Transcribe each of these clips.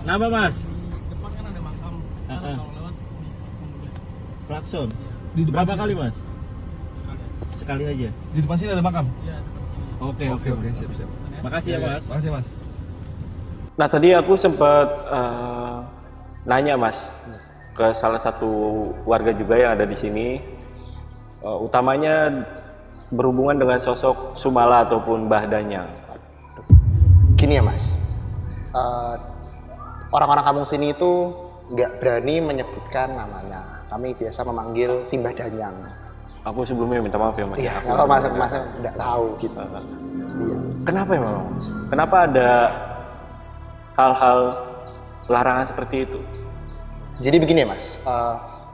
Kenapa mas? Depan kan ada makam. Kalau lewat di Klakson. Di depan Berapa sini. kali mas? sekali. Sekali aja. Di depan sini ada makam. Iya, depan sini. Oke Mas. Siap. Makasih ya mas. Makasih mas. Nah tadi aku sempat nanya mas ke salah satu warga juga yang ada di sini, utamanya berhubungan dengan sosok Sumala ataupun Mbah Danyang. Gini ya mas, orang-orang kampung sini itu nggak berani menyebutkan namanya. Kami biasa memanggil Simbah Danyang. Aku sebelumnya minta maaf ya mas. Iya, Aku kalau masa nggak tahu gitu. Iya. Kenapa ya mas? Kenapa ada hal-hal larangan seperti itu? Jadi begini ya mas,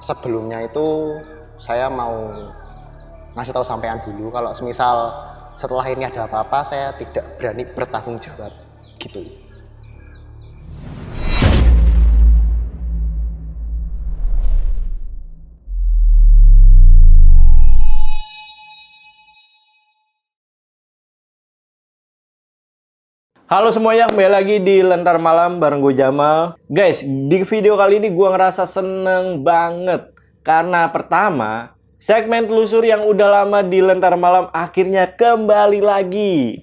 sebelumnya itu saya mau ngasih tahu sampean dulu kalau semisal setelah ini ada apa-apa saya tidak berani bertanggung jawab gitu. Halo semuanya, kembali lagi di Lentar Malam bareng gue Jamal. Guys, di video kali ini gue ngerasa seneng banget. Karena pertama, segmen telusur yang udah lama di Lentar Malam akhirnya kembali lagi.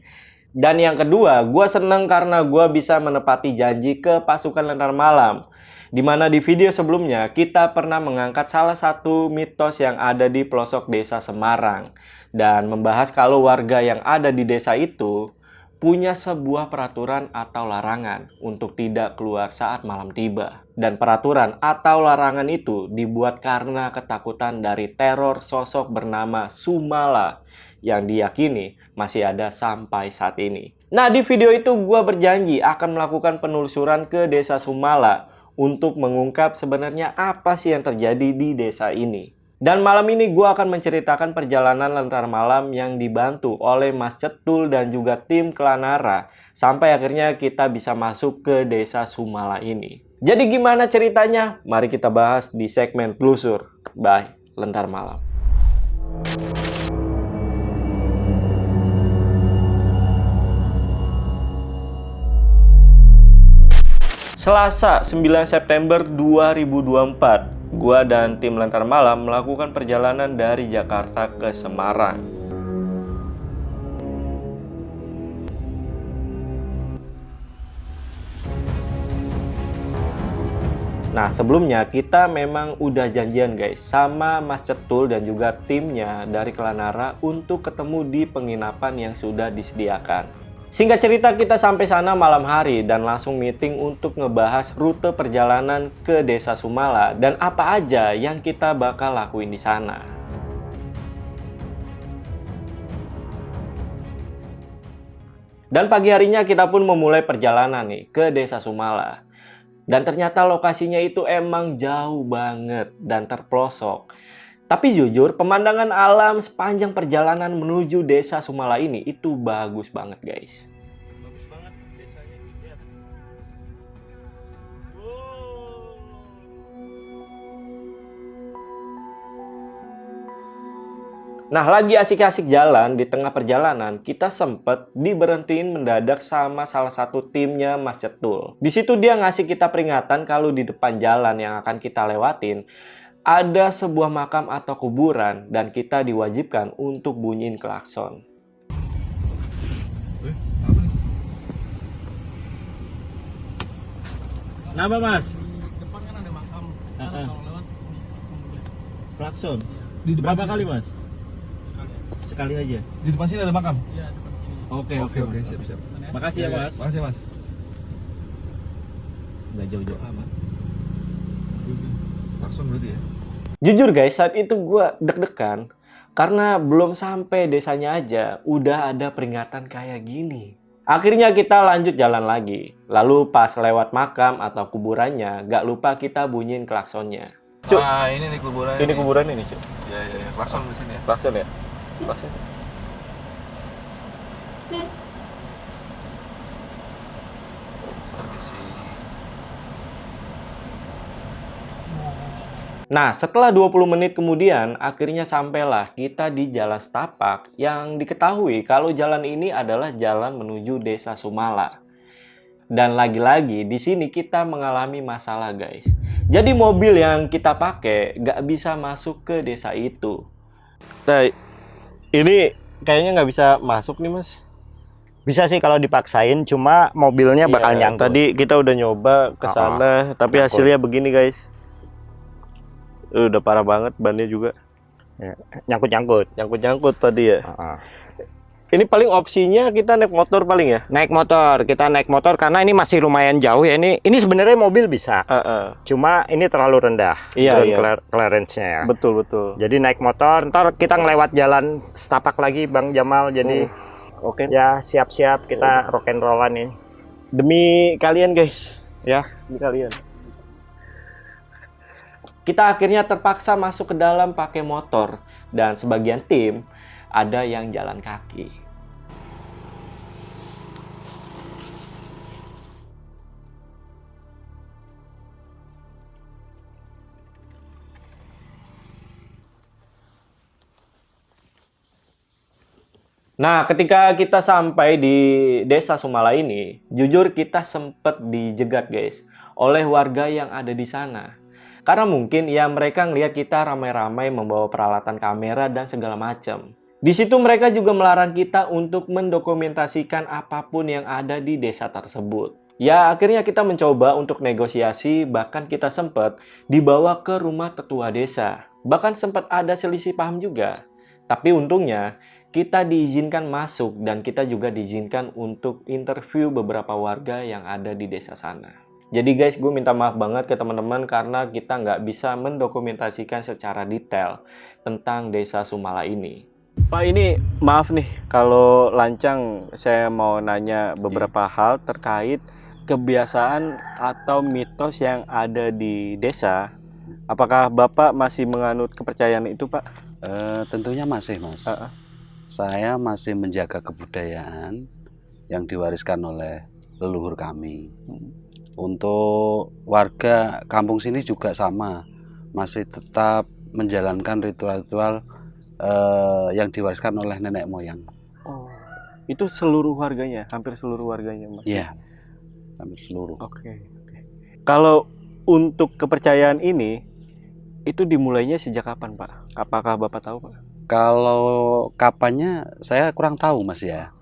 Dan yang kedua, gue seneng karena gue bisa menepati janji ke pasukan Lentar Malam. Dimana di video sebelumnya, kita pernah mengangkat salah satu mitos yang ada di pelosok desa Semarang. Dan membahas kalau warga yang ada di desa itu punya sebuah peraturan atau larangan untuk tidak keluar saat malam tiba. Dan peraturan atau larangan itu dibuat karena ketakutan dari teror sosok bernama Sumala yang diyakini masih ada sampai saat ini. Nah, di video itu gue berjanji akan melakukan penelusuran ke desa Sumala untuk mengungkap sebenarnya apa sih yang terjadi di desa ini. Dan malam ini gue akan menceritakan perjalanan Lentar Malam yang dibantu oleh Mas Cetul dan juga tim Klanara. Sampai akhirnya kita bisa masuk ke desa Sumala ini. Jadi gimana ceritanya? Mari kita bahas di segmen telusur by Lentar Malam. Selasa 9 September 2024. Gua dan tim Lentar Malam melakukan perjalanan dari Jakarta ke Semarang. Nah, sebelumnya kita memang udah janjian guys sama Mas Cetul dan juga timnya dari Klanara untuk ketemu di penginapan yang sudah disediakan. Singkat cerita, kita sampai sana malam hari dan langsung meeting untuk ngebahas rute perjalanan ke desa Sumala dan apa aja yang kita bakal lakuin di sana. Dan pagi harinya kita pun memulai perjalanan nih ke desa Sumala. Dan ternyata lokasinya itu emang jauh banget dan terpelosok. Tapi jujur, pemandangan alam sepanjang perjalanan menuju desa Sumala ini itu bagus banget guys. Bagus banget desanya, lihat. Nah, lagi asik-asik jalan, di tengah perjalanan kita sempet diberhentiin mendadak sama salah satu timnya Mas Cetul. Di situ dia ngasih kita peringatan kalau di depan jalan yang akan kita lewatin ada sebuah makam atau kuburan dan kita diwajibkan untuk bunyiin klakson. Kenapa mas? Di depan kan ada makam. Kalau lewat di Klakson. Di depan Berapa sini. kali mas? sekali. Sekali aja. Di depan sini ada makam. Iya, depan sini. Oke Mas. Siap. Makasih ya mas. Makasih mas. Nggak jauh-jauh amat. Langsung berarti ya. Jujur guys, saat itu gue deg-degan karena belum sampai desanya aja udah ada peringatan kayak gini. Akhirnya kita lanjut jalan lagi. Lalu pas lewat makam atau kuburannya, gak lupa kita bunyiin klaksonnya. Cuk, Ah, ini nih kuburan. ini kuburan ini cuk. Ya. Klakson di sini ya. Klakson ya? Klakson. Permisi. Nah, setelah 20 menit kemudian, akhirnya sampailah kita di Jalan Setapak yang diketahui kalau jalan ini adalah jalan menuju Desa Sumala. Dan lagi-lagi di sini kita mengalami masalah guys. Jadi mobil yang kita pakai nggak bisa masuk ke desa itu. Nah, ini kayaknya nggak bisa masuk nih mas. Bisa sih kalau dipaksain, cuma mobilnya bakal Iya, nyangkut. tadi kita udah nyoba ke sana, tapi nyangkut. hasilnya begini guys. Udah parah banget bannya juga. Nyangkut-nyangkut. Nyangkut-nyangkut tadi ya. Heeh. Ini paling opsinya kita naik motor paling ya. Naik motor, kita naik motor karena ini masih lumayan jauh ya. Ini sebenarnya mobil bisa, cuma ini terlalu rendah. Iya, iya. Clearance-nya ya. Betul betul. Jadi naik motor, ntar kita ngelewat jalan setapak lagi Bang Jamal. Jadi Oke. ya siap-siap kita rock and rollan nih. Demi kalian guys. Ya. Demi kalian. Kita akhirnya terpaksa masuk ke dalam pakai motor dan sebagian tim ada yang jalan kaki. Nah, ketika kita sampai di desa Sumala ini, jujur kita sempet dijegat guys oleh warga yang ada di sana. Karena mungkin ya mereka ngelihat kita ramai-ramai membawa peralatan kamera dan segala macam. Di situ mereka juga melarang kita untuk mendokumentasikan apapun yang ada di desa tersebut. Ya akhirnya kita mencoba untuk negosiasi, bahkan kita sempat dibawa ke rumah tetua desa. Bahkan sempat ada selisih paham juga. Tapi untungnya kita diizinkan masuk dan kita juga diizinkan untuk interview beberapa warga yang ada di desa sana. Jadi guys, gue minta maaf banget ke teman-teman karena kita nggak bisa mendokumentasikan secara detail tentang desa Sumala ini. Pak, ini maaf nih kalau lancang, saya mau nanya beberapa hal terkait kebiasaan atau mitos yang ada di desa. Apakah Bapak masih menganut kepercayaan itu, Pak? Tentunya masih, Mas. Saya masih menjaga kebudayaan yang diwariskan oleh leluhur kami. Untuk warga kampung sini juga sama, masih tetap menjalankan ritual-ritual yang diwariskan oleh nenek moyang. Oh, itu seluruh warganya, hampir seluruh warganya, Mas? Iya, hampir seluruh. Oke. Kalau untuk kepercayaan ini, itu dimulainya sejak kapan, Pak? Apakah Bapak tahu, Pak? Kalau kapannya saya kurang tahu, Mas ya.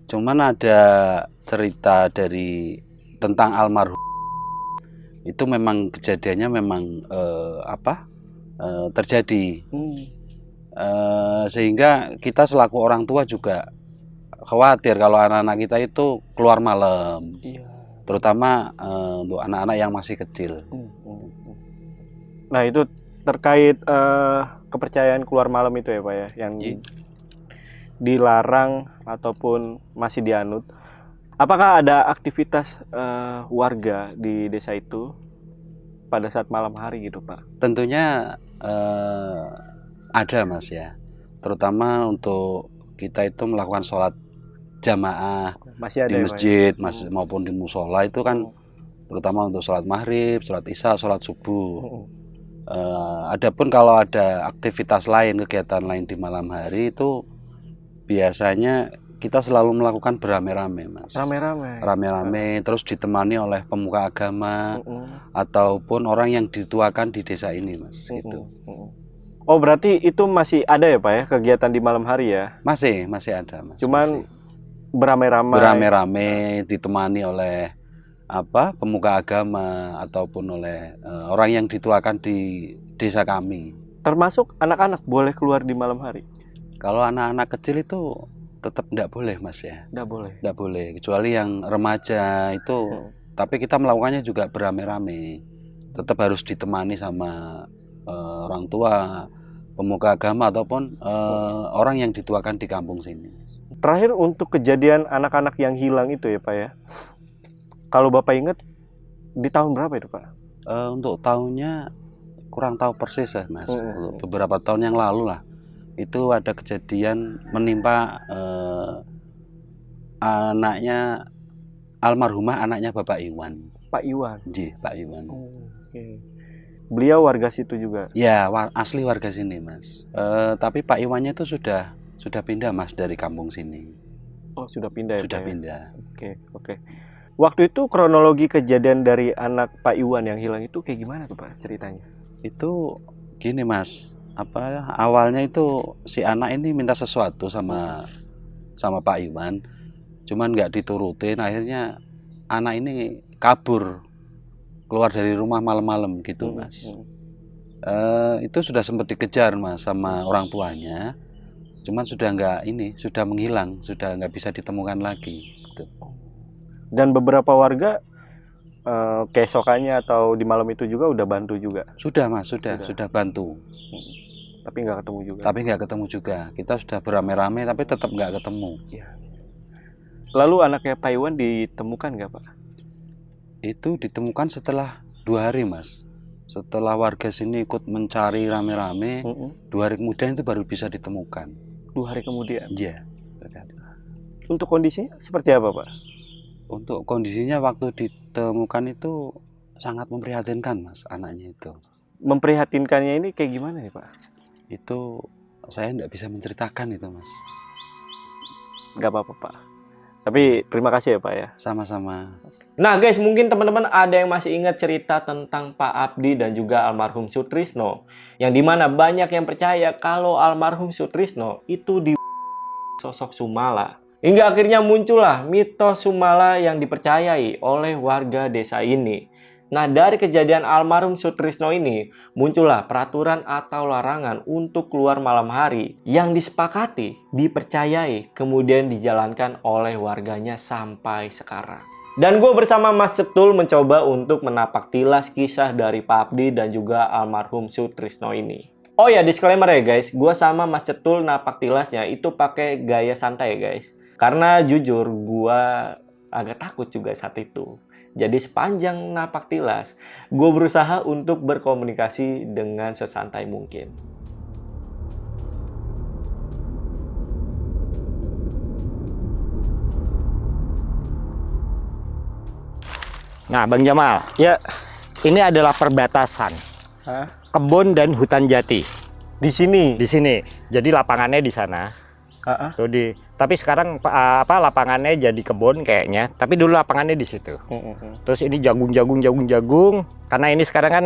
Cuman ada cerita dari tentang almarhum. Itu memang kejadiannya memang terjadi. Sehingga kita selaku orang tua juga khawatir kalau anak-anak kita itu keluar malam. Iya. Terutama untuk anak-anak yang masih kecil. Nah, itu terkait kepercayaan keluar malam itu ya Pak ya, yang dilarang ataupun masih dianut. Apakah ada aktivitas warga di desa itu pada saat malam hari gitu Pak? Tentunya ada Mas ya, terutama untuk kita itu melakukan sholat jamaah masih ada di ya, masjid Pak, ya? maupun di musola itu kan terutama untuk sholat maghrib, sholat isya, sholat subuh. Adapun kalau ada aktivitas lain, kegiatan lain di malam hari itu biasanya kita selalu melakukan beramai-ramai Mas. Rame-rame, terus ditemani oleh pemuka agama ataupun orang yang dituakan di desa ini Mas. Gitu. Oh berarti itu masih ada ya Pak ya kegiatan di malam hari ya? Masih ada Mas. Cuman beramai-ramai. Beramai-ramai ditemani oleh pemuka agama ataupun oleh orang yang dituakan di desa kami. Termasuk anak-anak boleh keluar di malam hari? Kalau anak-anak kecil itu tetap tidak boleh Mas ya. Tidak boleh, kecuali yang remaja itu. Tapi kita melakukannya juga beramai-ramai. Tetap harus ditemani sama orang tua, pemuka agama ataupun orang yang dituakan di kampung sini. Terakhir untuk kejadian anak-anak yang hilang itu ya Pak ya, kalau Bapak ingat di tahun berapa itu Pak? Untuk tahunnya kurang tahu persis ya Mas. Beberapa tahun yang lalu lah, itu ada kejadian menimpa anaknya almarhumah, anaknya Bapak Iwan. Pak Iwan? Ji, Pak Iwan. Beliau warga situ juga? Ya, asli warga sini Mas. Tapi Pak Iwannya itu sudah pindah Mas dari kampung sini. Oh sudah pindah ya? Sudah Pak, pindah. Oke. Waktu itu kronologi kejadian dari anak Pak Iwan yang hilang itu kayak gimana tuh Pak ceritanya? Itu gini Mas, awalnya itu si anak ini minta sesuatu sama Pak Iwan, cuman nggak diturutin, akhirnya anak ini kabur keluar dari rumah malam-malam gitu Mas. Itu sudah sempat dikejar Mas sama orang tuanya, cuman sudah menghilang, sudah nggak bisa ditemukan lagi gitu. Dan beberapa warga keesokannya atau di malam itu juga udah bantu juga? Sudah Mas, sudah bantu. Tapi nggak ketemu juga? Tapi nggak ketemu juga, kita sudah beramai-ramai tapi tetap nggak ketemu. Ya. Lalu anaknya Pak Iwan ditemukan nggak Pak? Itu ditemukan setelah 2 hari Mas. Setelah warga sini ikut mencari rame-rame, 2 hari kemudian itu baru bisa ditemukan. 2 hari kemudian? Iya. Untuk kondisinya seperti apa Pak? Untuk kondisinya waktu ditemukan itu sangat memprihatinkan Mas, anaknya itu. Memprihatinkannya ini kayak gimana nih Pak? Itu saya nggak bisa menceritakan itu Mas. Nggak apa-apa Pak. Tapi terima kasih ya Pak ya. Sama-sama. Nah guys, mungkin teman-teman ada yang masih ingat cerita tentang Pak Abdi dan juga almarhum Sutrisno. Yang dimana banyak yang percaya kalau almarhum Sutrisno itu di sosok Sumala. Hingga akhirnya muncullah mitos Sumala yang dipercayai oleh warga desa ini. Nah, dari kejadian almarhum Sutrisno ini, muncullah peraturan atau larangan untuk keluar malam hari yang disepakati, dipercayai, kemudian dijalankan oleh warganya sampai sekarang. Dan gue bersama Mas Cetul mencoba untuk menapak tilas kisah dari Pak Abdi dan juga almarhum Sutrisno ini. Oh ya, disclaimer ya guys, gue sama Mas Cetul napak tilasnya itu pakai gaya santai ya guys. Karena jujur, gue agak takut juga saat itu. Jadi sepanjang napak tilas, gue berusaha untuk berkomunikasi dengan sesantai mungkin. Nah, Bang Jamal, Ya, ini adalah perbatasan kebun dan hutan jati. di sini. Di sini. Jadi lapangannya di sana. Tuh tapi sekarang lapangannya jadi kebun kayaknya. Tapi dulu lapangannya di situ. Terus ini jagung. Karena ini sekarang kan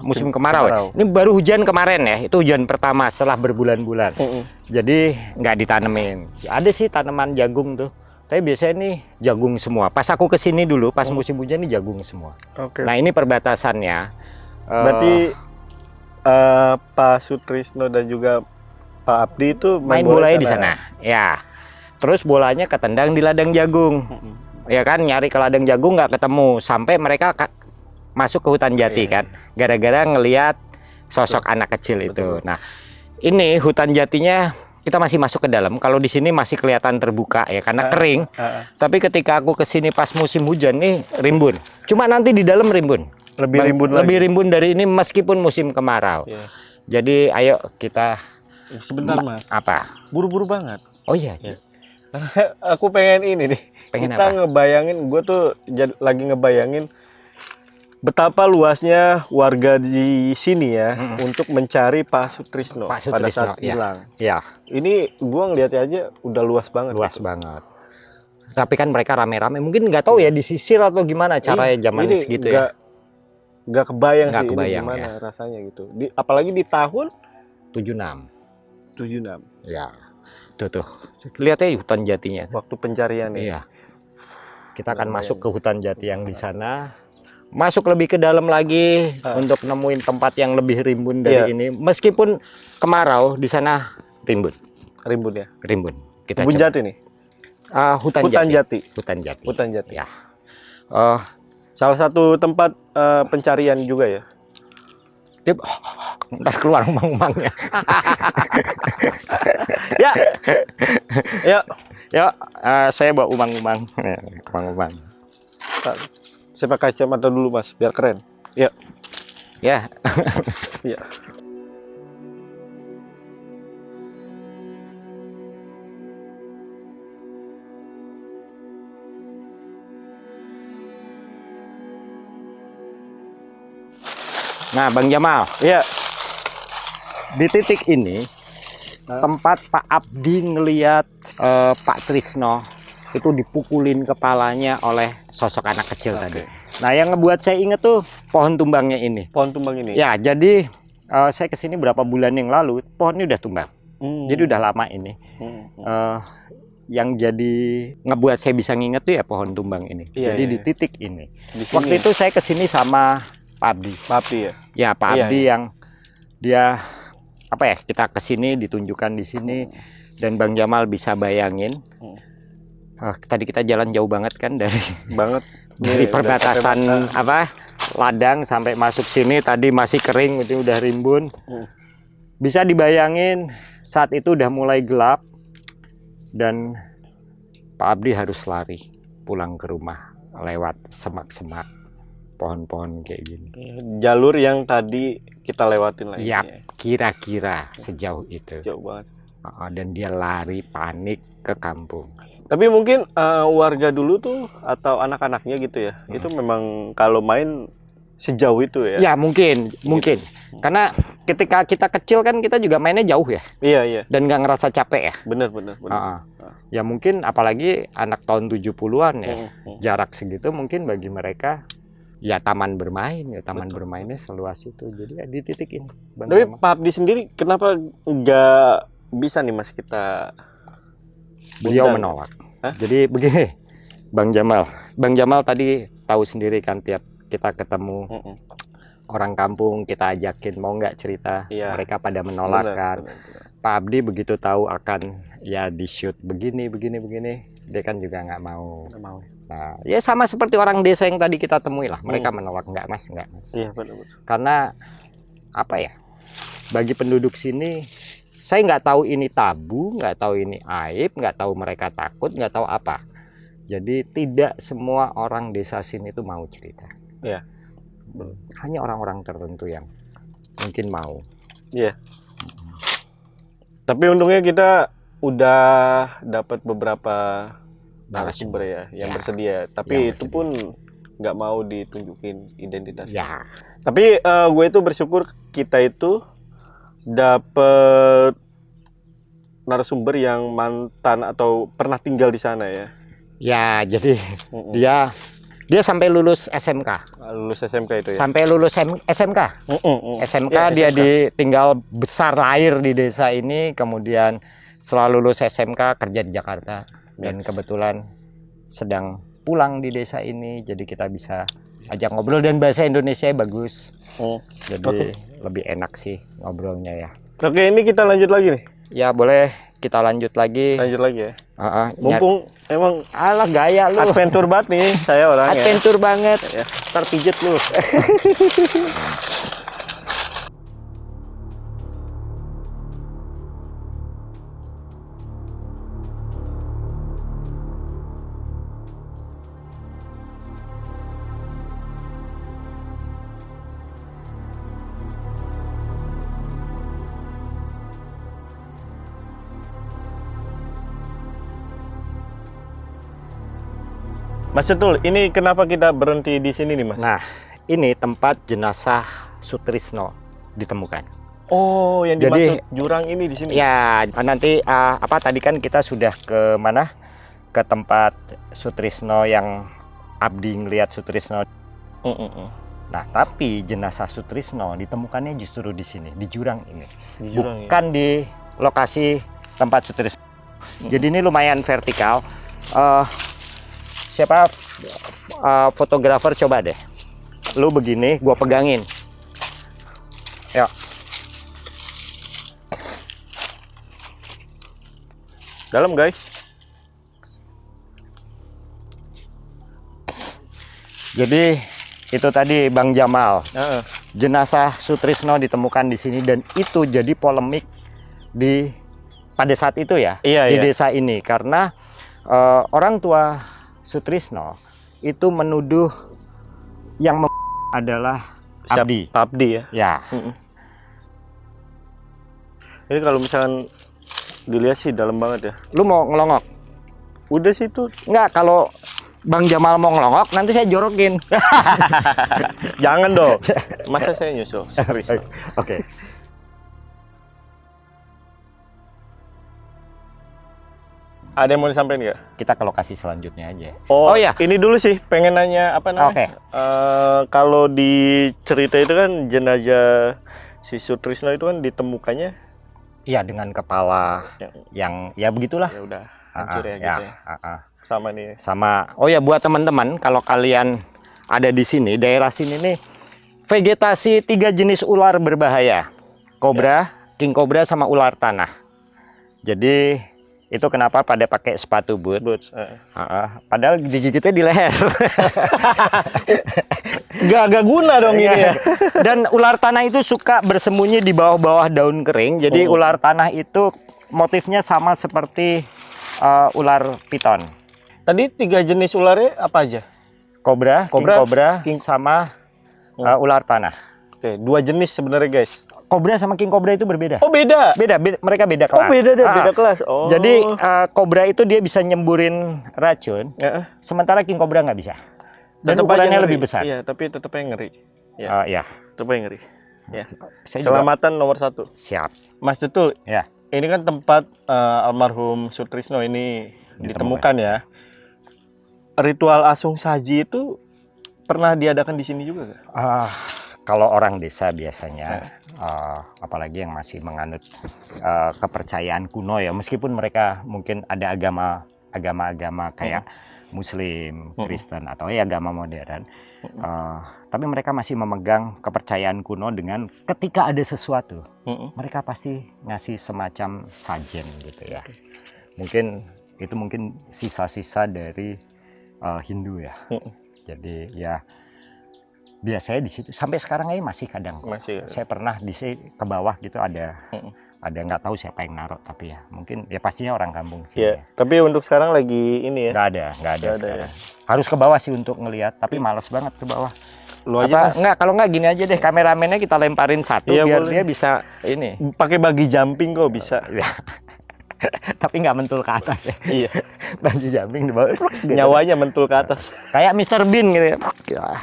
musim kemarau. Ini baru hujan kemarin ya. Itu hujan pertama setelah berbulan-bulan. Jadi nggak ditanemin. Ada sih tanaman jagung tuh. Tapi biasanya ini jagung semua. Pas aku kesini dulu, pas musim hujan ini jagung semua. Nah ini perbatasannya. Berarti Pak Sutrisno dan juga Pak Abdi itu main bolanya di sana. Ya. Terus bolanya ketendang di ladang jagung. Ya kan, nyari ke ladang jagung nggak ketemu sampai mereka masuk ke hutan jati kan. Gara-gara ngelihat sosok anak kecil itu. Nah, ini hutan jatinya kita masih masuk ke dalam. Kalau di sini masih kelihatan terbuka ya karena kering. Tapi ketika aku ke sini pas musim hujan nih rimbun. Cuma nanti di dalam rimbun. Lebih rimbun dari ini meskipun musim kemarau. Jadi ayo kita sebentar Mas. Apa? Buru-buru banget. Oh iya. Aku pengen ini nih. Kita ngebayangin, gue tuh lagi ngebayangin betapa luasnya warga di sini ya untuk mencari Pak Sutrisno pada saat hilang. Ya. Ini gue ngeliatnya aja udah luas banget. Luas banget. Tapi kan mereka rame-rame. Mungkin nggak tahu ya disisir atau gimana caranya zaman segitu ya. Nggak kebayang sih ini kebayang, gimana rasanya gitu. Apalagi di tahun 76. Ya. Tuh. Lihat ya hutan jatinya. Waktu pencarian ya. Iya. Kita akan masuk ke hutan jati yang di sana. Masuk lebih ke dalam lagi untuk nemuin tempat yang lebih rimbun dari ini. Meskipun kemarau di sana rimbun. Rimbun ya. Rimbun. Kita Kebun jati nih. Hutan jati. Hutan jati. Ya. Salah satu tempat pencarian juga ya. Ntar keluar umang-umangnya. Ya. Saya bawa umang-umang. Saya pakai kacamata dulu Mas, biar keren. Ya. Ya. Nah, Bang Jamal. Ya. Di titik ini tempat Pak Abdi ngelihat Pak Trisno itu dipukulin kepalanya oleh sosok anak kecil tadi. Nah, yang ngebuat saya inget tuh pohon tumbangnya ini. Pohon tumbang ini. Ya, jadi saya kesini berapa bulan yang lalu, pohonnya udah tumbang. Jadi udah lama ini. Yang jadi ngebuat saya bisa nginget tuh ya pohon tumbang ini. Iya, jadi iya. di titik ini. Di sini. Waktu itu saya kesini sama Pak Abdi. Pak Abdi ya. Ya, Pak Iya, Abdi iya. yang dia apa ya? Kita kesini ditunjukkan di sini dan Bang Jamal bisa bayangin. Tadi kita jalan jauh banget kan dari Iya, perbatasan apa ladang sampai masuk sini tadi masih kering, itu udah rimbun. Bisa dibayangin saat itu udah mulai gelap dan Pak Abdi harus lari pulang ke rumah lewat semak-semak pohon-pohon kayak gini. Jalur yang tadi kita lewatin lagi. Ya, kira-kira sejauh itu. Jauh banget. Dan dia lari panik ke kampung. Tapi mungkin warga dulu tuh atau anak-anaknya gitu ya, itu memang kalau main sejauh itu ya? Ya mungkin. Karena ketika kita kecil kan kita juga mainnya jauh ya. Iya. Dan nggak ngerasa capek ya. Bener. Ya mungkin apalagi anak tahun 70-an ya. Jarak segitu mungkin bagi mereka ya taman bermain ya. Taman bermainnya seluas itu. Jadi ya di titik ini. Tapi Pak Abdi sendiri kenapa nggak bisa nih Mas kita? Beliau menolak. Jadi begini, Bang Jamal tadi tahu sendiri kan tiap kita ketemu orang kampung kita ajakin mau nggak cerita, mereka pada menolak kan. Pak Abdi begitu tahu akan ya di shoot begini, dia kan juga nggak mau. Nah, ya sama seperti orang desa yang tadi kita temui lah, mereka menolak nggak mas. Iya betul. Karena apa ya? Bagi penduduk sini saya nggak tahu ini tabu, nggak tahu ini aib, nggak tahu mereka takut, nggak tahu apa. Jadi tidak semua orang desa sini itu mau cerita. Iya. Hanya orang-orang tertentu yang mungkin mau. Iya. Tapi untungnya kita udah dapat beberapa narasumber ya yang bersedia. Tapi itu pun nggak mau ditunjukin identitasnya. Ya. Tapi gue itu bersyukur kita itu dapat narasumber yang mantan atau pernah tinggal di sana ya. Ya, jadi dia sampai lulus SMK. Lulus SMK itu ya. Sampai lulus SMK. SMK ya, dia tinggal besar lahir di desa ini, kemudian setelah lulus SMK kerja di Jakarta dan kebetulan sedang pulang di desa ini, jadi kita bisa ajak ngobrol dan bahasa Indonesia bagus. Jadi lebih enak sih ngobrolnya ya. Oke, ini kita lanjut lagi nih. Ya boleh kita lanjut lagi. Lanjut lagi ya. Mumpung emang alah gaya lu. Adventure banget nih saya orangnya. Adventure banget. Ya. Ntar pijet lu. Mas Cetul, ini kenapa kita berhenti di sini nih Mas? Nah, ini tempat jenazah Sutrisno ditemukan. Oh, yang dimaksud jurang ini di sini? Ya, nanti tadi kan kita sudah ke mana? Ke tempat Sutrisno yang Abdi ngelihat Sutrisno. Nah, tapi jenazah Sutrisno ditemukannya justru di sini, di jurang ini. Di jurang, bukan di lokasi tempat Sutrisno. Jadi ini lumayan vertikal. Siapa fotografer coba deh. Lu begini, gua pegangin. Yuk. Dalam guys. Jadi itu tadi Bang Jamal. Jenazah Sutrisno ditemukan di sini dan itu jadi polemik pada saat itu ya. Di desa ini karena orang tua Sutrisno itu menuduh yang adalah Abdi. Abdi ya. Ya. Ini kalau misalkan dilihat sih dalam banget ya. Lu mau ngelongok? Udah sih tuh. Enggak, kalau Bang Jamal mau ngelongok nanti saya jorokin. Jangan dong. Masa saya nyusul? Ada yang mau disampaikan nggak? Kita ke lokasi selanjutnya aja. Oh, Oh, ya. Ini dulu sih, pengen nanya apa namanya? Oke. Kalau di cerita itu kan jenazah si Sutrisno itu kan ditemukannya Iya, dengan kepala yang ya begitulah. ya udah hancur ya gitu ya. Sama nih. Sama, oh ya buat teman-teman, kalau kalian ada di sini, daerah sini nih, vegetasi 3 jenis ular berbahaya. Kobra, king cobra sama ular tanah. Jadi itu kenapa pada pakai sepatu boot. Padahal digigitnya di leher. Gak guna dong ini ya. Dan ular tanah itu suka bersembunyi di bawah-bawah daun kering. Jadi ular tanah itu motifnya sama seperti ular piton. Tadi 3 jenis ularnya apa aja? Kobra, king sama ular tanah. Oke, 2 jenis sebenarnya guys. Kobra sama king cobra itu berbeda. Oh beda. Beda, mereka beda kelas. Oh beda deh, beda kelas. Oh. Jadi kobra itu dia bisa nyemburin racun, sementara king cobra nggak bisa. Dan Tetep aja ukurannya ngeri. lebih besar. Iya, tapi tetap aja ngeri. Ya. Tetap aja ngeri. Ya. Saya juga- Selamatan nomor 1. Siap. Mas Tutul. Ya. Ini kan tempat almarhum Sutrisno ini ditemukan ya. Ritual asung saji itu pernah diadakan di sini juga nggak? Kalau orang desa biasanya, apalagi yang masih menganut kepercayaan kuno ya, meskipun mereka mungkin ada agama-agama kayak Muslim, Kristen atau ya agama modern, tapi mereka masih memegang kepercayaan kuno dengan ketika ada sesuatu, mereka pasti ngasih semacam sajen gitu ya. Mungkin sisa-sisa dari Hindu ya. Jadi ya biasanya di situ sampai sekarang aja masih kadang. Masih. Saya pernah di sini ke bawah gitu ada nggak tahu siapa yang naruh, tapi ya mungkin ya pastinya orang kampung sih. Ya, tapi untuk sekarang lagi ini ya. Nggak ada sekarang. Harus ke bawah sih untuk ngelihat, tapi males banget ke bawah. Lu aja Mas. Enggak, kalau nggak gini aja deh, kameramennya kita lemparin satu Iya, biar boleh. dia bisa ini. Pakai bagi jumping kok bisa. Tapi nggak mentul ke atas ya. Iya. Bungee jumping di bawah. Nyawanya mentul ke atas. Kayak Mr. Bean gitu.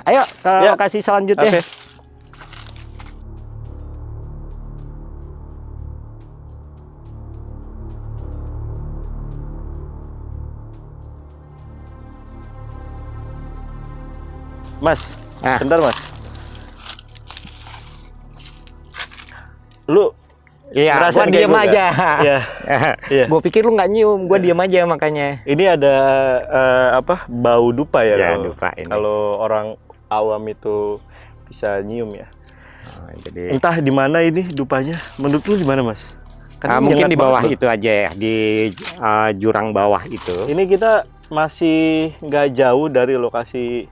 Ayo ke Ya. lokasi selanjutnya. Oke. Mas, bentar Mas. Lu Iya, ngerasain gua kayak diem gua aja. Iya. Iya. Gua pikir lu nggak nyium, gua diem aja makanya. Ini ada bau dupa ya, Ya, kalau dupa ini. kalau orang awam itu bisa nyium ya. Jadi Entah di mana ini dupanya. Menurut lu di mana, Mas? Kan mungkin nyengat di bawah banget, itu aja ya, di jurang bawah itu. Ini kita masih nggak jauh dari lokasi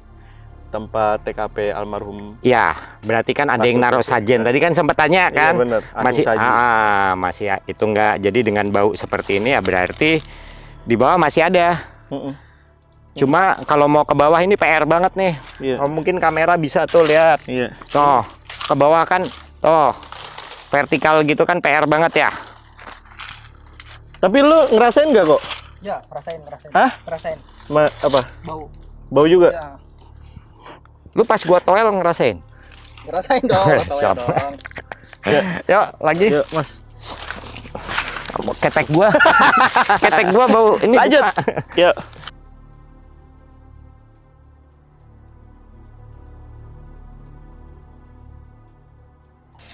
tempat TKP almarhum. Ya, berarti kan ada yang naruh sajen. Tadi kan sempat tanya kan. Iya bener, Masih saji. masih ya, itu enggak. Jadi dengan bau seperti ini ya berarti di bawah masih ada. Cuma kalau mau ke bawah ini PR banget nih. Iya. Oh, mungkin kamera bisa tuh lihat. Iya. Tuh, ke bawah kan tuh vertikal gitu kan PR banget ya. Tapi lu ngerasain nggak kok? Ya, rasain. Hah? Rasain. Apa? Bau. Bau juga? Ya, Lu pas gua toel ngerasain. ngerasain dong. Siap. dong. Yuk, lagi. Yuk, Mas. Ketek gua. Ketek gua bau ini. Lanjut. dupa. Yuk.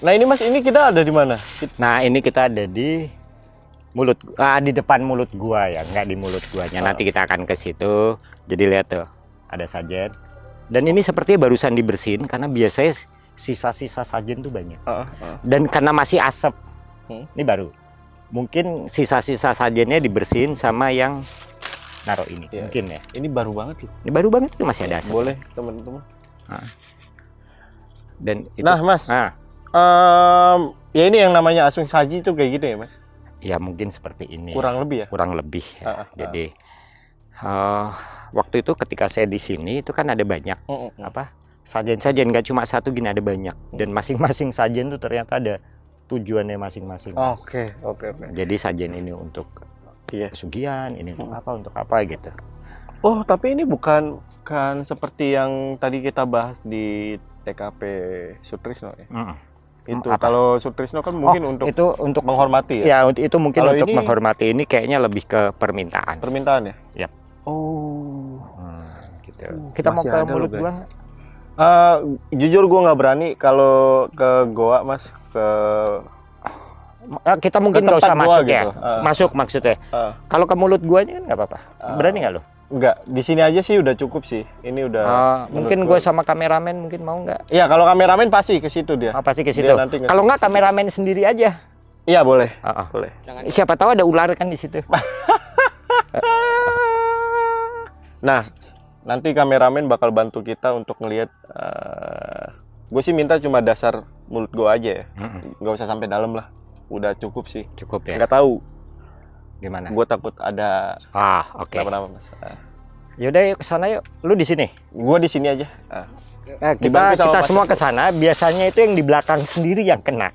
Nah ini Mas, ini kita ada di mana? Nah, ini kita ada di mulut, di depan mulut gua ya, nggak di mulut guanya. Nanti kita akan ke situ. Jadi lihat tuh, ada sajen. Dan ini sepertinya barusan dibersihin karena biasanya sisa-sisa sajen tuh banyak. Dan karena masih asap, ini baru. Mungkin sisa-sisa sajennya dibersihin sama yang naruh ini, Iya. mungkin ya. Ini baru banget loh. Ini baru banget itu masih ada asap. Boleh teman-teman. Dan itu, Nah Mas, ya ini yang namanya asung saji itu kayak gitu ya Mas? ya mungkin seperti ini. Kurang lebih ya? Kurang lebih ya. Jadi waktu itu ketika saya di sini itu kan ada banyak apa sajen-sajen, nggak cuma satu gini, ada banyak, dan masing-masing sajen tuh ternyata ada tujuannya masing-masing. Oke. Jadi sajen ini untuk pesugihan, ini untuk apa gitu. Oh tapi ini bukan seperti yang tadi kita bahas di TKP Sutrisno ya? Itu Apa? kalau Sutrisno kan mungkin untuk itu untuk menghormati ya. ya itu mungkin Kalau untuk ini- menghormati. Ini kayaknya lebih ke permintaan. Permintaan ya? Yap. Oh. Gitu. Kita mau Masih ke ada mulut loh, guys. gua nggak? Jujur gue nggak berani kalau ke goa Mas, ke Kita mungkin ke nggak usah tempat gua masuk ya. gitu. Masuk maksudnya. Kalau ke mulut guanya kan nggak apa-apa. Berani nggak lo? Enggak, di sini aja sih udah cukup sih. Ini udah. Mungkin gue sama kameramen mungkin mau nggak? Iya, kalau kameramen pasti ke situ dia. Pasti ke Dia situ. nanti nge- Kalau nggak kameramen sendiri aja. Iya boleh. Boleh. Jangan Siapa tahu ada ular kan di situ. Nah, nanti kameramen bakal bantu kita untuk ngelihat. Gue sih minta cuma dasar mulut gue aja ya, nggak usah sampai dalam lah. Udah cukup sih. Cukup ya. Nggak tahu. Gimana? Gue takut ada Oke. kenapa-napa Mas. Yaudah yuk ke sana yuk. Lu di sini. Gue di sini aja. Kita Dibantu sama Mas semua Teguh. ke sana. Biasanya itu yang di belakang sendiri yang kena.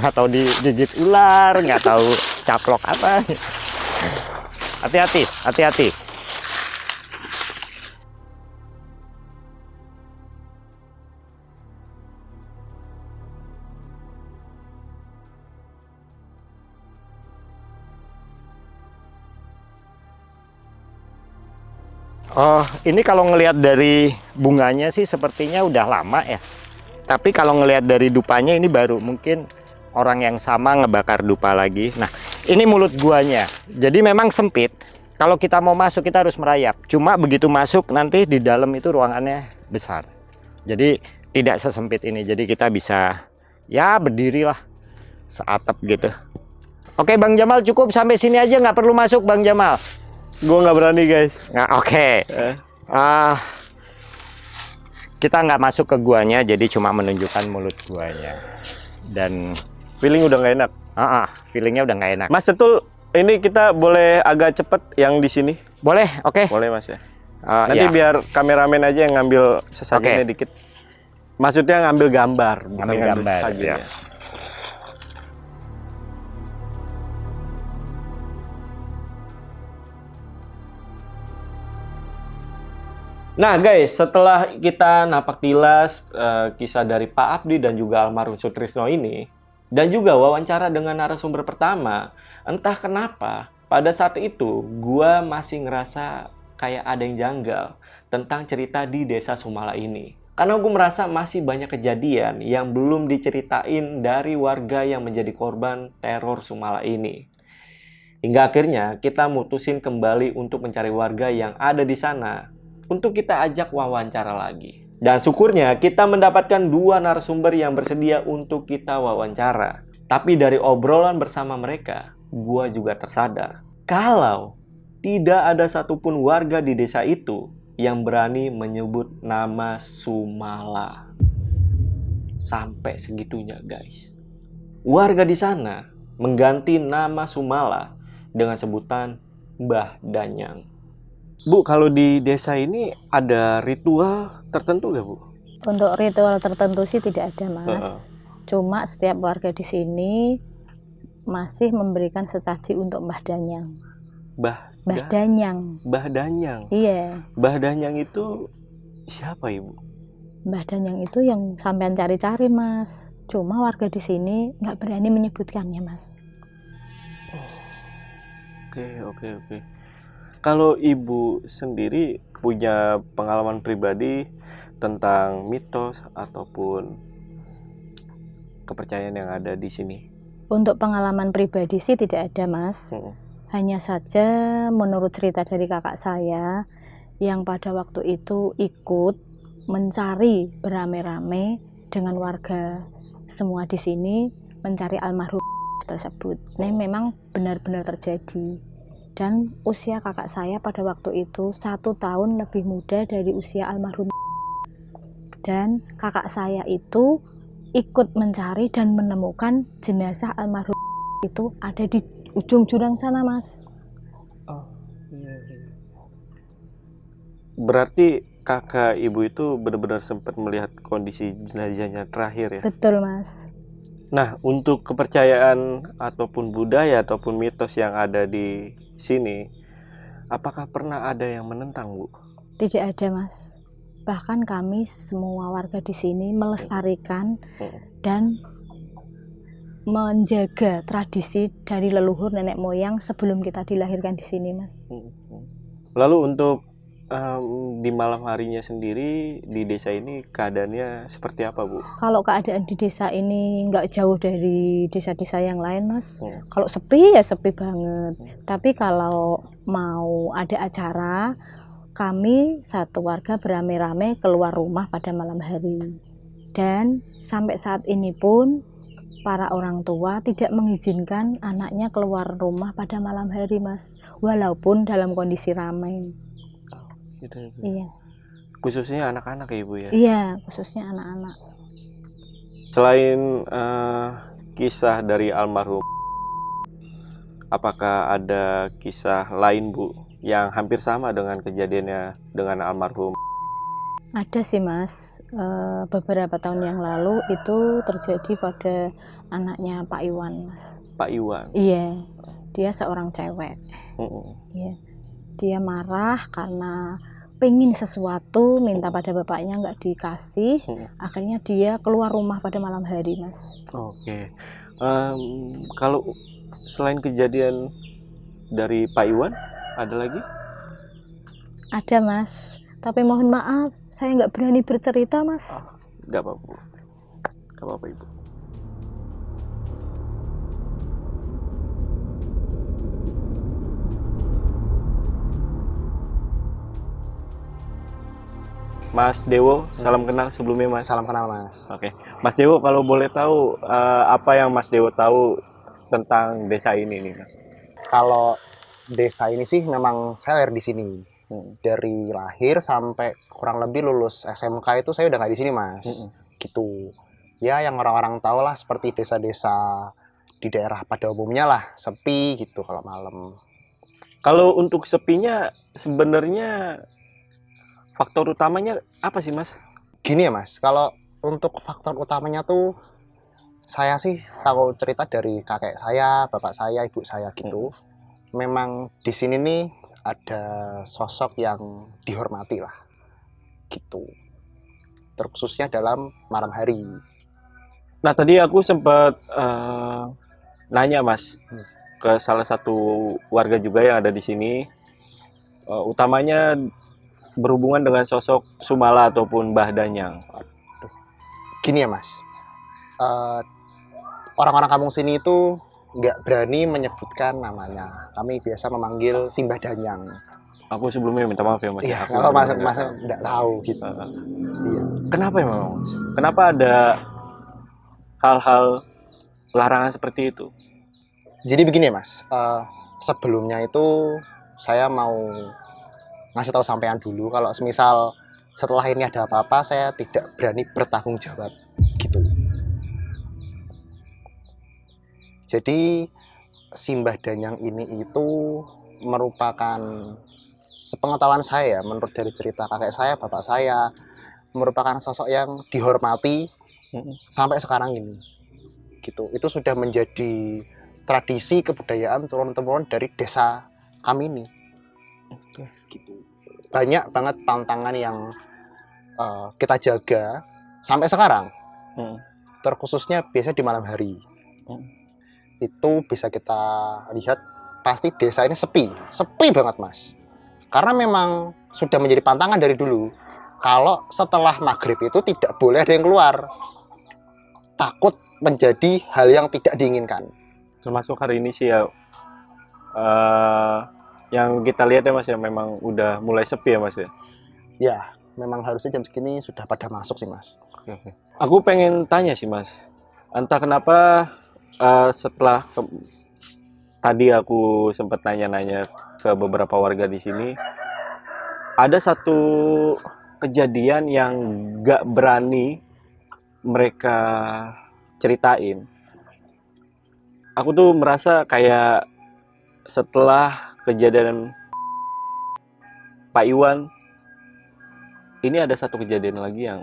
Nggak tahu digigit ular, nggak tahu caplok apa. Hati-hati, hati-hati. Oh, ini kalau ngelihat dari bunganya sih sepertinya udah lama ya. Tapi kalau ngelihat dari dupanya ini baru, mungkin orang yang sama ngebakar dupa lagi. Nah, ini mulut guanya. Jadi memang sempit. Kalau kita mau masuk kita harus merayap. Cuma begitu masuk nanti di dalam itu ruangannya besar. Jadi tidak sesempit ini. Jadi kita bisa ya berdiri lah seatap gitu. Oke Bang Jamal, cukup sampai sini aja, nggak perlu masuk Bang Jamal. Gue nggak berani guys. Nah, oke. Kita nggak masuk ke guanya, jadi cuma menunjukkan mulut guanya. Dan Feeling udah nggak enak. feelingnya udah nggak enak. Mas Cetul, ini kita boleh agak cepet yang di sini. Boleh, oke. Boleh Mas ya. Nanti Ya. biar kameramen aja yang ngambil sesajennya Oke. dikit. Maksudnya ngambil gambar, bukan Ngambil gambar, sesajennya. ya. Nah guys, setelah kita napak tilas kisah dari Pak Abdi dan juga almarhum Sutrisno ini, dan juga wawancara dengan narasumber pertama, entah kenapa pada saat itu gua masih ngerasa kayak ada yang janggal tentang cerita di desa Sumala ini. Karena gue merasa masih banyak kejadian yang belum diceritain dari warga yang menjadi korban teror Sumala ini. Hingga akhirnya kita mutusin kembali untuk mencari warga yang ada di sana untuk kita ajak wawancara lagi. Dan syukurnya kita mendapatkan 2 narasumber yang bersedia untuk kita wawancara. Tapi dari obrolan bersama mereka, gua juga tersadar kalau tidak ada satupun warga di desa itu yang berani menyebut nama Sumala. Sampai segitunya guys. Warga di sana mengganti nama Sumala dengan sebutan Mbah Danyang. Bu, kalau di desa ini ada ritual tertentu nggak Bu? Untuk ritual tertentu sih tidak ada Mas. Cuma setiap warga di sini masih memberikan sesaji untuk Mbah Danyang. Mbah Danyang. Mbah Danyang. Iya. Mbah Danyang itu siapa Ibu? Mbah Danyang itu yang sampean cari-cari Mas. Cuma warga di sini nggak berani menyebutkannya Mas. Oke. Kalau Ibu sendiri punya pengalaman pribadi tentang mitos ataupun kepercayaan yang ada di sini? Untuk pengalaman pribadi sih tidak ada Mas. Hanya saja menurut cerita dari kakak saya yang pada waktu itu ikut mencari beramai-ramai dengan warga semua di sini mencari almarhum tersebut. Nah, memang benar-benar terjadi. Dan usia kakak saya pada waktu itu 1 tahun lebih muda dari usia almarhum. Dan kakak saya itu ikut mencari dan menemukan jenazah almarhum itu ada di ujung jurang sana Mas. Berarti kakak Ibu itu benar-benar sempat melihat kondisi jenazahnya terakhir ya? Betul Mas. Nah, untuk kepercayaan ataupun budaya ataupun mitos yang ada di sini, apakah pernah ada yang menentang, Bu? Tidak ada Mas. Bahkan kami semua warga di sini melestarikan dan menjaga tradisi dari leluhur nenek moyang sebelum kita dilahirkan di sini, Mas. Lalu untuk di malam harinya sendiri di desa ini keadaannya seperti apa, Bu? Kalau keadaan di desa ini nggak jauh dari desa-desa yang lain, Mas. Kalau sepi ya sepi banget. Tapi kalau mau ada acara, kami satu warga beramai-ramai keluar rumah pada malam hari. Dan sampai saat ini pun para orang tua tidak mengizinkan anaknya keluar rumah pada malam hari, Mas. Walaupun dalam kondisi ramai. Gitu, ya, Bu? Iya. Khususnya anak-anak ya, Bu ya? Iya, khususnya anak-anak. Selain kisah dari almarhum, apakah ada kisah lain, Bu, yang hampir sama dengan kejadiannya dengan almarhum? Ada sih, Mas. Beberapa tahun yang lalu itu terjadi pada anaknya Pak Iwan, Mas. Pak Iwan? Iya, dia seorang cewek. Iya. Dia marah karena pengen sesuatu, minta pada bapaknya nggak dikasih. Akhirnya dia keluar rumah pada malam hari, Mas. Oke. Kalau selain kejadian dari Pak Iwan, ada lagi? Ada, Mas. Tapi mohon maaf, saya nggak berani bercerita, Mas. Nggak apa-apa, Bu. Nggak apa-apa, Ibu. Mas Dewo, salam kenal sebelumnya, Mas. Salam kenal, Mas. Oke, Mas Dewo, kalau boleh tahu apa yang Mas Dewo tahu tentang desa ini nih, Mas? Kalau desa ini sih memang saya lahir di sini. Dari lahir sampai kurang lebih lulus SMK itu saya udah nggak di sini, Mas. Gitu. Ya, yang orang-orang tahu lah seperti desa-desa di daerah pada umumnya lah, sepi gitu kalau malam. Kalau untuk sepinya sebenarnya faktor utamanya apa sih, Mas? Gini ya, Mas, kalau untuk faktor utamanya tuh saya sih tahu cerita dari kakek saya, bapak saya, ibu saya gitu. Memang di sini nih ada sosok yang dihormati lah, gitu. Terkhususnya dalam malam hari. Nah, tadi aku sempat nanya, Mas, ke salah satu warga juga yang ada di sini, utamanya berhubungan dengan sosok Sumala ataupun Mbah Danyang. Gini ya, Mas, orang-orang kampung sini itu nggak berani menyebutkan namanya. Kami biasa memanggil Simbah Danyang. Aku sebelumnya minta maaf ya, Mas. Iya, aku kalau Mas nggak tahu gitu. Iya. Kenapa emang, Mas? Kenapa ada hal-hal larangan seperti itu? Jadi begini ya, Mas, sebelumnya itu saya mau ngasih tahu sampean dulu kalau semisal setelah ini ada apa-apa saya tidak berani bertanggung jawab gitu. Jadi Simbah Danyang ini itu merupakan sepengetahuan saya, menurut dari cerita kakek saya, bapak saya, merupakan sosok yang dihormati sampai sekarang ini. Gitu. Itu sudah menjadi tradisi kebudayaan turun-temurun dari desa kami ini. Gitu. Banyak banget tantangan yang kita jaga sampai sekarang. Terkhususnya biasa di malam hari. Itu bisa kita lihat pasti desa ini sepi banget, Mas. Karena memang sudah menjadi pantangan dari dulu. Kalau setelah maghrib itu tidak boleh ada yang keluar. Takut menjadi hal yang tidak diinginkan. Termasuk hari ini sih ya, yang kita lihat ya, Mas, ya memang udah mulai sepi ya, Mas ya. Ya, memang harusnya jam segini sudah pada masuk sih, Mas. Oke. Aku pengen tanya sih, Mas. Entah kenapa setelah tadi aku sempat nanya-nanya ke beberapa warga di sini, ada satu kejadian yang gak berani mereka ceritain. Aku tuh merasa kayak setelah kejadian Pak Iwan, ini ada satu kejadian lagi yang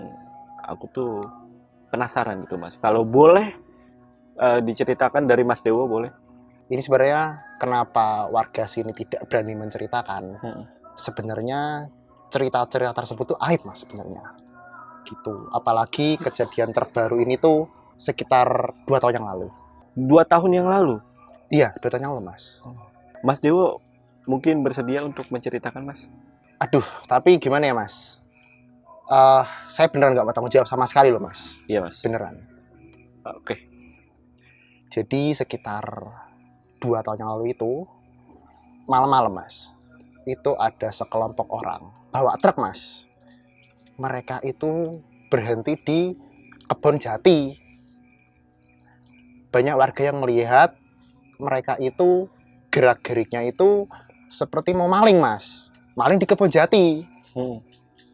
aku tuh penasaran gitu, Mas. Kalau boleh diceritakan dari Mas Dewo, boleh? Ini sebenarnya kenapa warga sini tidak berani menceritakan. Sebenarnya cerita-cerita tersebut tuh aib Mas sebenarnya. Gitu. Apalagi kejadian terbaru ini tuh sekitar 2 tahun yang lalu. 2 tahun yang lalu. Iya, 2 tahun yang lalu Mas. Mas Dewo mungkin bersedia untuk menceritakan, Mas? Aduh, tapi gimana ya Mas? Saya beneran nggak bertanggung jawab sama sekali loh Mas. Iya, Mas. Beneran. Oke. Jadi sekitar 2 tahun yang lalu itu malam-malam Mas, itu ada sekelompok orang bawa truk Mas. Mereka itu berhenti di kebun jati. Banyak warga yang melihat mereka itu gerak-geriknya itu seperti mau maling Mas. Maling di kebun jati.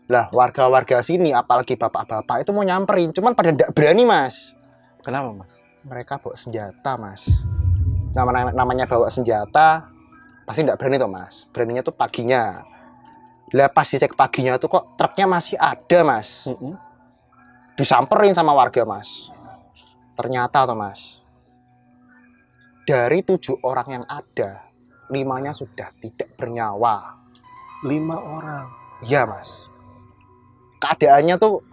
Lah warga-warga sini apalagi bapak-bapak itu mau nyamperin, cuman pada tidak berani Mas. Kenapa, Mas? Mereka bawa senjata Mas. Namanya bawa senjata pasti tidak berani tuh Mas. Beraninya tuh paginya. Lah pas dicek paginya tuh kok truknya masih ada Mas. Disamperin sama warga Mas. Ternyata tuh Mas, dari 7 orang yang ada, 5-nya sudah tidak bernyawa. 5 orang. Iya Mas. Keadaannya tuh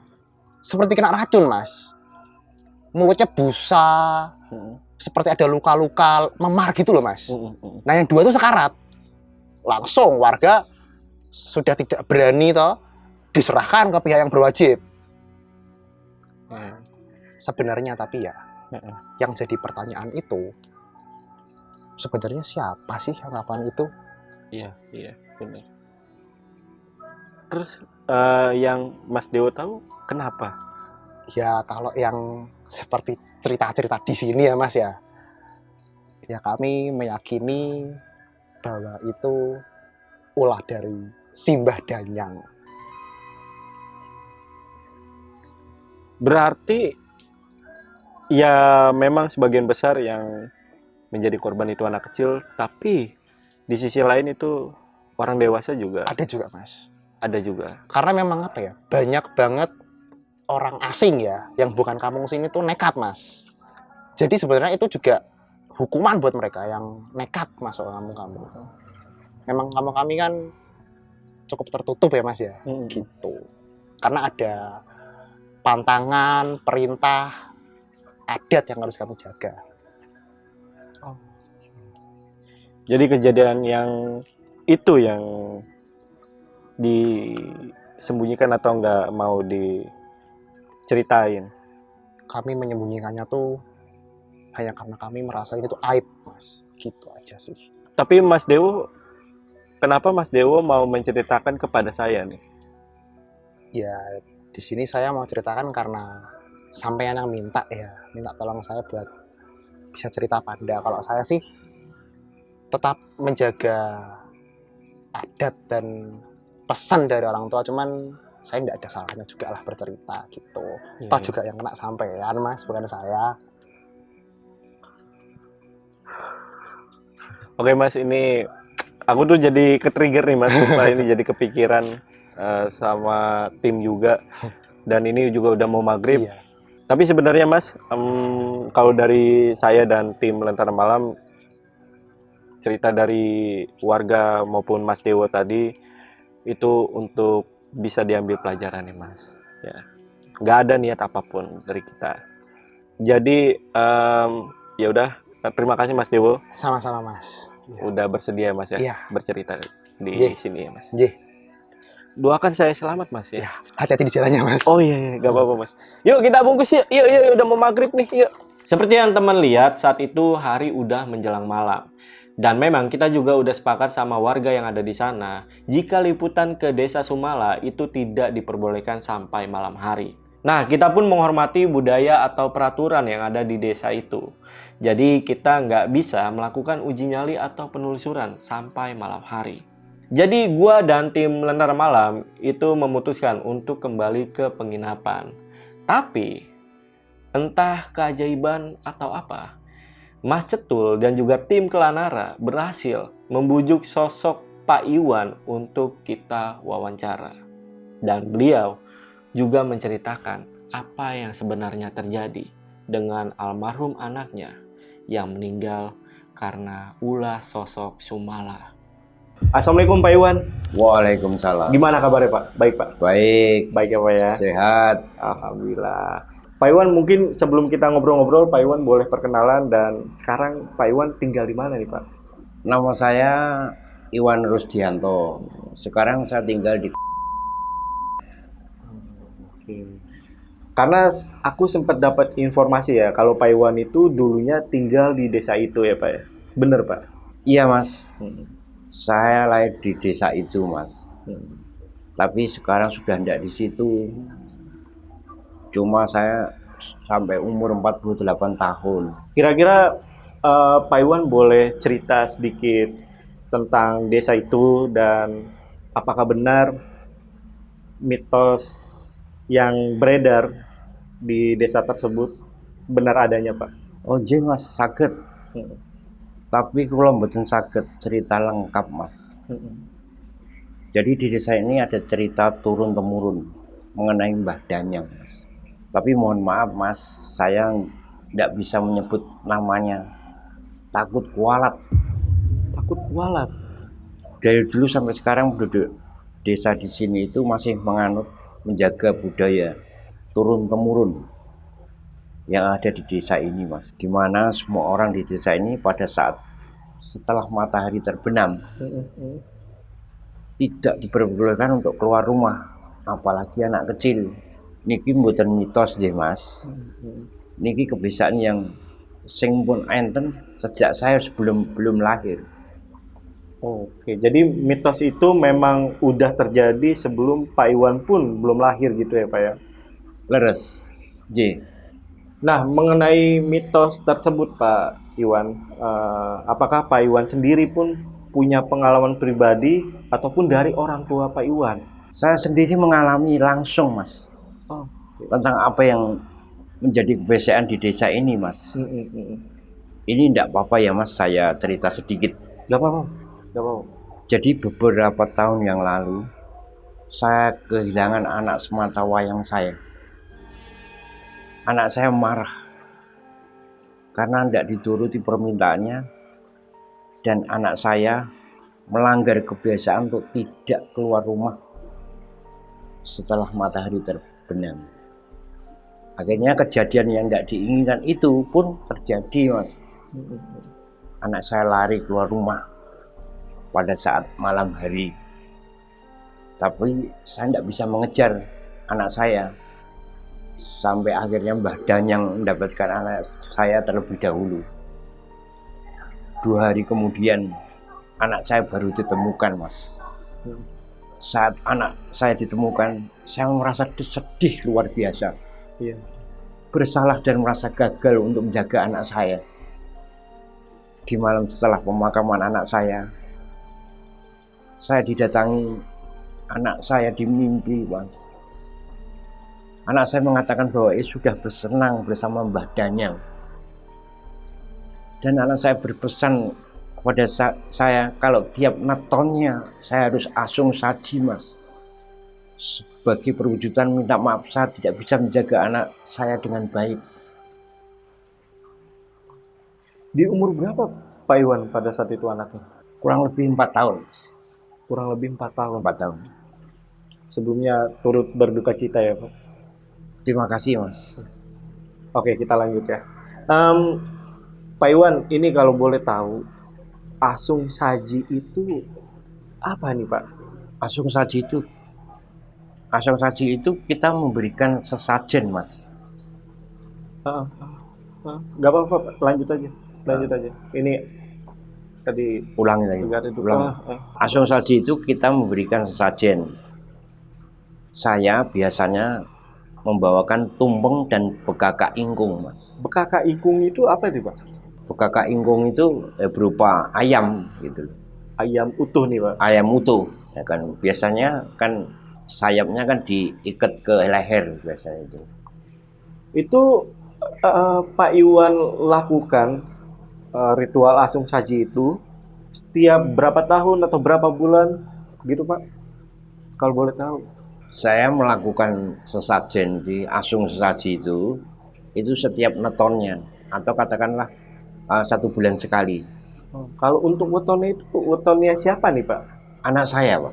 seperti kena racun Mas. Mulutnya busa, seperti ada luka-luka memar gitu loh Mas. Nah yang 2 tuh sekarat. Langsung warga sudah tidak berani toh, diserahkan ke pihak yang berwajib. Sebenarnya tapi ya, yang jadi pertanyaan itu, sebenarnya siapa sih yang lakukan itu? Iya, benar. Terus yang Mas Dewo tahu kenapa? Ya kalau yang seperti cerita-cerita di sini ya Mas ya, ya kami meyakini bahwa itu ulah dari Simbah Danyang. Berarti ya memang sebagian besar yang menjadi korban itu anak kecil, tapi di sisi lain itu orang dewasa juga. Ada juga Mas. Ada juga. Karena memang apa ya, banyak banget orang asing ya, yang bukan kampung sini tuh nekat Mas. Jadi sebenarnya itu juga hukuman buat mereka yang nekat masuk ke kampung-kampung. Memang kampung kami kan cukup tertutup ya Mas ya, gitu. Karena ada pantangan, perintah, adat yang harus kami jaga. Jadi kejadian yang itu yang disembunyikan atau nggak mau diceritain? Kami menyembunyikannya tuh hanya karena kami merasa itu aib Mas, gitu aja sih. Tapi Mas Dewo, kenapa Mas Dewo mau menceritakan kepada saya nih? Ya di sini saya mau ceritakan karena sampean yang minta tolong saya buat bisa cerita Panda. Kalau saya sih tetap menjaga adat dan pesan dari orang tua, cuman saya tidak ada salahnya juga lah bercerita gitu. Toh juga yang kena sampean Mas, bukan saya. Oke Mas, ini aku tuh jadi ke-trigger nih Mas, ini jadi kepikiran sama tim juga, dan ini juga udah mau maghrib. Tapi sebenarnya Mas, kalau dari saya dan tim Lentera Malam, cerita dari warga maupun Mas Dewo tadi itu untuk bisa diambil pelajaran nih Mas. Ya, nggak ada niat apapun dari kita. Jadi ya udah, terima kasih Mas Dewo. Sama-sama Mas. Udah bersedia Mas ya, bercerita di sini ya Mas. Doakan saya selamat Mas ya. Hati-hati di jalannya Mas. Oh iya, nggak apa-apa Mas. Yuk kita bungkus yuk. Yuk, udah mau maghrib nih. Yuk. Seperti yang teman lihat, saat itu hari udah menjelang malam. Dan memang kita juga udah sepakat sama warga yang ada di sana, jika liputan ke Desa Sumala itu tidak diperbolehkan sampai malam hari. Nah, kita pun menghormati budaya atau peraturan yang ada di desa itu. Jadi kita nggak bisa melakukan uji nyali atau penelusuran sampai malam hari. Jadi gua dan tim Lentera Malam itu memutuskan untuk kembali ke penginapan. Tapi entah keajaiban atau apa, Mas Cetul dan juga tim Kelanara berhasil membujuk sosok Pak Iwan untuk kita wawancara. Dan beliau juga menceritakan apa yang sebenarnya terjadi dengan almarhum anaknya yang meninggal karena ulah sosok Sumala. Assalamualaikum Pak Iwan. Waalaikumsalam. Gimana kabarnya Pak? Baik Pak? Baik, Baik ya Pak ya? sehat. Alhamdulillah. Pak Iwan, mungkin sebelum kita ngobrol-ngobrol, Pak Iwan boleh perkenalan dan sekarang Pak Iwan tinggal di mana nih Pak? Nama saya Iwan Rusdianto. Sekarang saya tinggal di Karena aku sempat dapat informasi ya, kalau Pak Iwan itu dulunya tinggal di desa itu ya Pak ya? Bener Pak? Iya Mas. Saya lahir di desa itu Mas. Tapi sekarang sudah tidak di situ. Cuma saya sampai umur 48 tahun. Kira-kira Pak Iwan boleh cerita sedikit tentang desa itu dan apakah benar mitos yang beredar di desa tersebut benar adanya Pak? Oh jih Mas, saged. Tapi kalau mboten saged cerita lengkap Mas. Jadi di desa ini ada cerita turun temurun mengenai Mbah Danyang Mas. Tapi mohon maaf Mas, saya tidak bisa menyebut namanya. Takut kualat. Takut kualat. Dari dulu sampai sekarang penduduk desa di sini itu masih menjaga budaya turun temurun yang ada di desa ini Mas. Dimana semua orang di desa ini pada saat setelah matahari terbenam tidak diperbolehkan untuk keluar rumah, apalagi anak kecil. Niki mboten mitos deh Mas. Niki kebiasaan yang sing pun enten sejak saya belum lahir. Oke, jadi mitos itu memang udah terjadi sebelum Pak Iwan pun belum lahir gitu ya Pak ya? Leres. J. Nah, mengenai mitos tersebut Pak Iwan, apakah Pak Iwan sendiri pun punya pengalaman pribadi ataupun dari orang tua Pak Iwan? Saya sendiri mengalami langsung Mas. Tentang apa yang menjadi kebiasaan di desa ini Mas. Ini tidak apa-apa ya Mas, saya cerita sedikit. Gak apa-apa. Jadi beberapa tahun yang lalu saya kehilangan anak sematawayang saya. Anak saya marah karena tidak dituruti permintaannya dan anak saya melanggar kebiasaan untuk tidak keluar rumah setelah matahari terbenam. Akhirnya kejadian yang tidak diinginkan itu pun terjadi Mas. Anak saya lari keluar rumah pada saat malam hari. Tapi saya tidak bisa mengejar anak saya. Sampai akhirnya Mbah Danyang mendapatkan anak saya terlebih dahulu. 2 hari kemudian anak saya baru ditemukan Mas. Saat anak saya ditemukan, saya merasa sedih luar biasa. Bersalah dan merasa gagal untuk menjaga anak saya. Di malam setelah pemakaman anak saya didatangi anak saya di mimpi Mas. Anak saya mengatakan bahwa sudah bersenang bersama Mbah Danyang. Dan anak saya berpesan kepada saya kalau tiap netonnya saya harus asung saji Mas. Sebagai perwujudan minta maaf saya tidak bisa menjaga anak saya dengan baik. Di umur berapa Pak Iwan pada saat itu anaknya? Kurang lebih 4 tahun. Kurang lebih 4 tahun. 4 tahun. Sebelumnya turut berduka cita ya Pak. Terima kasih Mas. Oke, kita lanjut ya. Pak Iwan, ini kalau boleh tahu, asung saji itu apa nih Pak? Asung saji itu kita memberikan sesajen Mas. Gak apa-apa Pak, lanjut aja. Ini tadi ulangi lagi. Asung saji itu kita memberikan sesajen. Saya biasanya membawakan tumpeng dan bekaka ingkung Mas. Bekaka ingkung itu apa itu Pak? Bekaka ingkung itu berupa ayam gitu. Ayam utuh nih Pak? Ayam utuh ya kan. Biasanya kan sayapnya kan diikat ke leher biasanya itu. Itu Pak Iwan lakukan ritual asung saji itu setiap berapa tahun atau berapa bulan gitu Pak? Kalau boleh tahu. Saya melakukan sesajen di asung sesaji itu setiap netonnya atau katakanlah 1 bulan sekali. Kalau untuk wetonnya itu wetonnya siapa nih Pak? Anak saya Pak.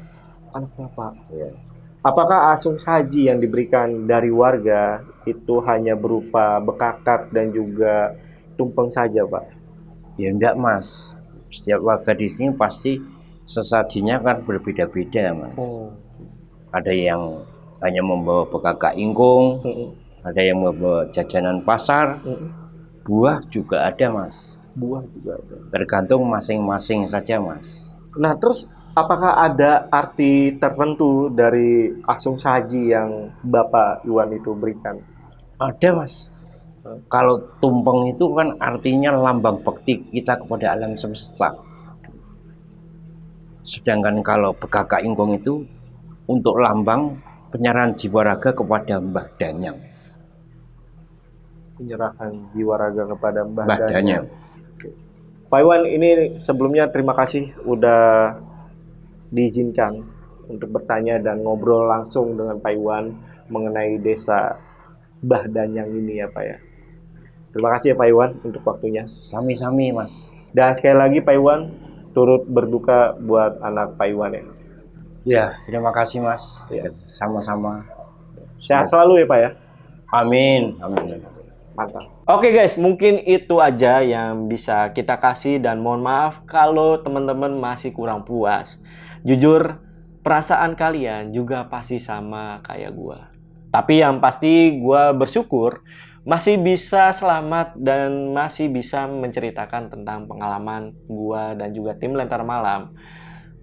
Anak bapak. Ya. Apakah asung saji yang diberikan dari warga itu hanya berupa bekakak dan juga tumpeng saja, Pak? Ya enggak, Mas. Setiap warga di sini pasti sesajinya kan berbeda-beda, Mas. Ada yang hanya membawa bekakak ingkung, ada yang membawa jajanan pasar, buah juga ada, Mas. Buah juga ada. Tergantung masing-masing saja, Mas. Nah, terus apakah ada arti tertentu dari asung saji yang Bapak Iwan itu berikan? Ada, Mas. Kalau tumpeng itu kan artinya lambang bakti kita kepada alam semesta. Sedangkan kalau bekakak ingkung itu untuk lambang penyerahan jiwa raga kepada Mbah Danyang. Penyerahan jiwa raga kepada Mbah Mbah Danyang. Danyang. Pak Iwan, ini sebelumnya terima kasih udah diizinkan untuk bertanya dan ngobrol langsung dengan Pak Iwan mengenai desa Mbah Danyang ini ya Pak ya. Terima kasih ya Pak Iwan untuk waktunya. Sami-sami, Mas. Dan sekali lagi Pak Iwan turut berduka buat anak Pak Iwan ya. Ya, terima kasih, Mas. Ya. Sama-sama. Sehat selalu ya Pak ya. Amin. Amin. Mantap. Oke guys, mungkin itu aja yang bisa kita kasih dan mohon maaf kalau teman-teman masih kurang puas. Jujur, perasaan kalian juga pasti sama kayak gua. Tapi yang pasti gua bersyukur masih bisa selamat dan masih bisa menceritakan tentang pengalaman gua dan juga tim Lentera Malam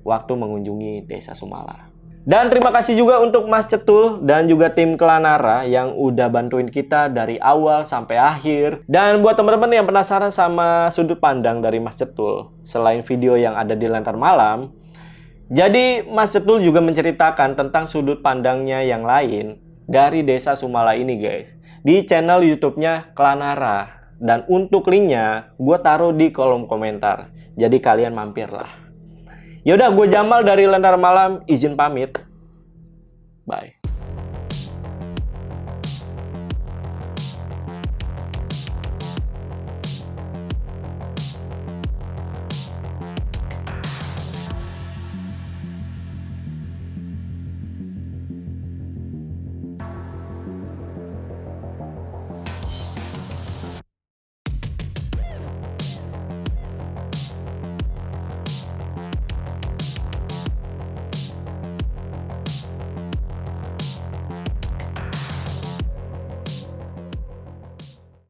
waktu mengunjungi Desa Sumala. Dan terima kasih juga untuk Mas Cetul dan juga tim Kelanara yang udah bantuin kita dari awal sampai akhir. Dan buat teman-teman yang penasaran sama sudut pandang dari Mas Cetul selain video yang ada di Lentera Malam, jadi Mas Cetul juga menceritakan tentang sudut pandangnya yang lain dari Desa Sumala ini guys, di channel YouTube-nya Kelanara. Dan untuk linknya gue taruh di kolom komentar, jadi kalian mampirlah. Yaudah, gue Jamal dari Lentera Malam, izin pamit. Bye.